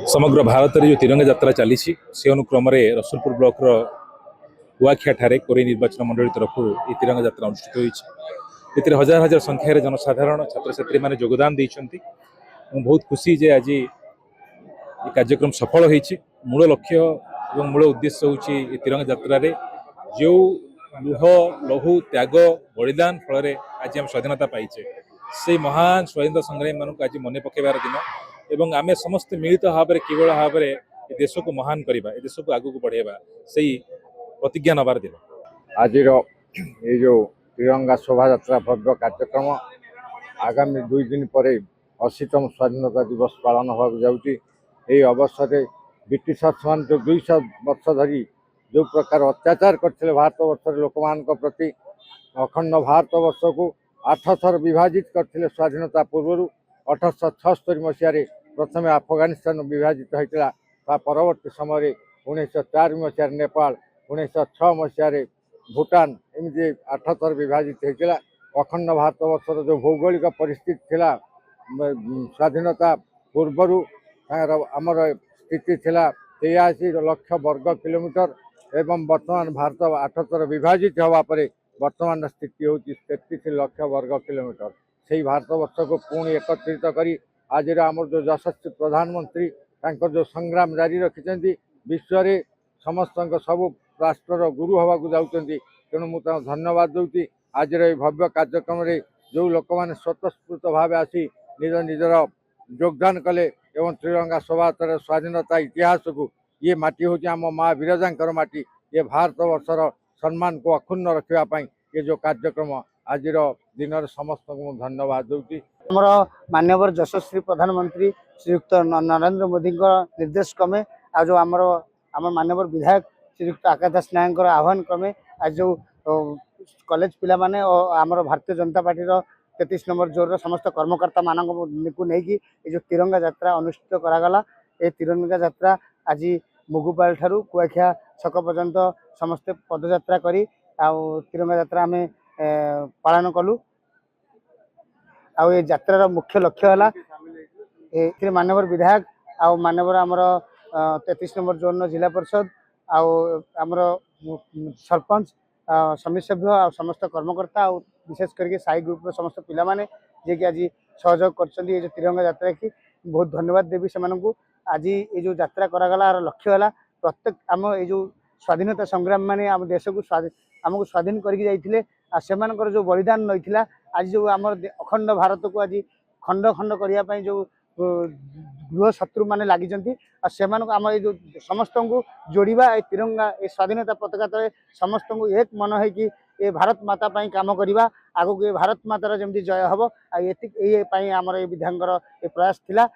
समग्र भारत में जो तिरंगा यात्रा चली से अनुक्रम रसुलपुर ब्लॉक कुआखिया ठारे कोरे निर्वाचन मंडली तरफ ये तिरंगा यात्रा अनुष्ठित होती हजार हजार संख्यार जनसाधारण छात्र छात्री मैंने योगदान देती बहुत खुशी जे आज ये कार्यक्रम सफल होती मूल लक्ष्य और मूल उद्देश्य हूँ तिरंगा यात्रा जो लुह लहु त्याग बलिदान फल आज आम स्वाधीनता पाइचे से महान स्वाधीनता संग्रामी मानक आज मन पकेबार दिन एवं आमे समस्त मिलित भाव में किभली भाव में देश को महान करवा देश को आगू बढ़ेबा से प्रतिज्ञा नबार दिन आज ये जो तिरंगा शोभा यात्रा भव्य कार्यक्रम आगामी 2 दिन पर 80तम स्वाधीनता दिवस पालन होगा जाऊँगी। यही अवसर में ब्रिटिशर्स मान जो 200 वर्ष धरी जो प्रकार अत्याचार करते भारत वर्ष लोक मान प्रति अखंड भारत वर्ष को 8 थर विभाजित करते स्वाधीनता पूर्व 1876 मसीह प्रथम अफगानिस्तान विभाजित होता परवर्ती समय 1904 मसीह नेपाल 1906 मसीह भूटान एमती 8 थर विभाजित होता अखंड भारत वर्षर जो भौगोलिक परिस्थिति थिला स्वाधीनता पूर्वर आमर स्थिति थिला 83 लाख वर्ग किलोमीटर एवं वर्तमान भारत 8 थर विभाजित होगा पर वर्तमान स्थिति हूँ 33 लाख वर्ग किलोमीटर से भारत वर्ष को पुणी एकत्रित करी आज आम जो यशस्वी प्रधानमंत्री जो संग्राम जारी रखिंट विश्व में समस्त सबू राष्ट्र गुरु हवा को जाऊँगी तेणु मुझे धन्यवाद दूसरी आज भव्य कार्यक्रम जो लोक मैंने स्वतःस्फूर्त भाव आसी निज निजर योगदान कले एवं तिरंगा शोभायात्रा स्वाधीनता इतिहास को ये माटी हूँ आम माँ विरजांकर माटी ये भारत वर्षर सम्मान को अक्षुण्ण रखापी ये जो कार्यक्रम आज दिन समस्त को धन्यवाद दूसरी माननीय यशस्वी प्रधानमंत्री श्रीयुक्त नरेंद्र मोदी निर्देश क्रमे आज जो आमर माननीय विधायक श्रीयुक्त आकाश दास नायक आह्वान क्रमे आज जो कॉलेज पिला माने और आमर भारतीय जनता पार्टी 33 नंबर जोर समस्त कर्मकर्ता मानक को लेकिन ये तिरंगा यात्रा अनुष्ठित करागला। ये तिरंगा यात्रा आज मुगुपाल ठारू कुआखिया छक पर्यंत समस्ते पदयात्रा करी तिरंगा यात्रा आम पालन कलु। आउ ये यात्रार मुख्य लक्ष्य है माननीय विधायक आउ माननीय आमर 33 नंबर जोन जिला परिषद आमर सरपंच समिति सभ्य आ समस्त कर्मकर्ता आ विशेष करके साई ग्रुप समस्त पिला माने जे कि आज सहयोग कर ये तिरंगा यात्रा की बहुत धन्यवाद देवी से आज ये जो यात्रा करागला लक्ष्य है प्रत्येक आम ये जो स्वाधीनता संग्राम माने आम देश को आमको स्वाधीन करके जो बलिदान नहीं आज जो आम अखंड भारत को आज खंड खंड करने जो गृह शत्रु माने लगी आम ये जो समस्त को जोड़वा ये तिरंगा ये स्वाधीनता पताका तले समस्त को एक मन है कि ये भारत माता पाई काम करवा आगो ये भारत मातार जमी जय हम ये आमर ये विधायक ये प्रयास थिला।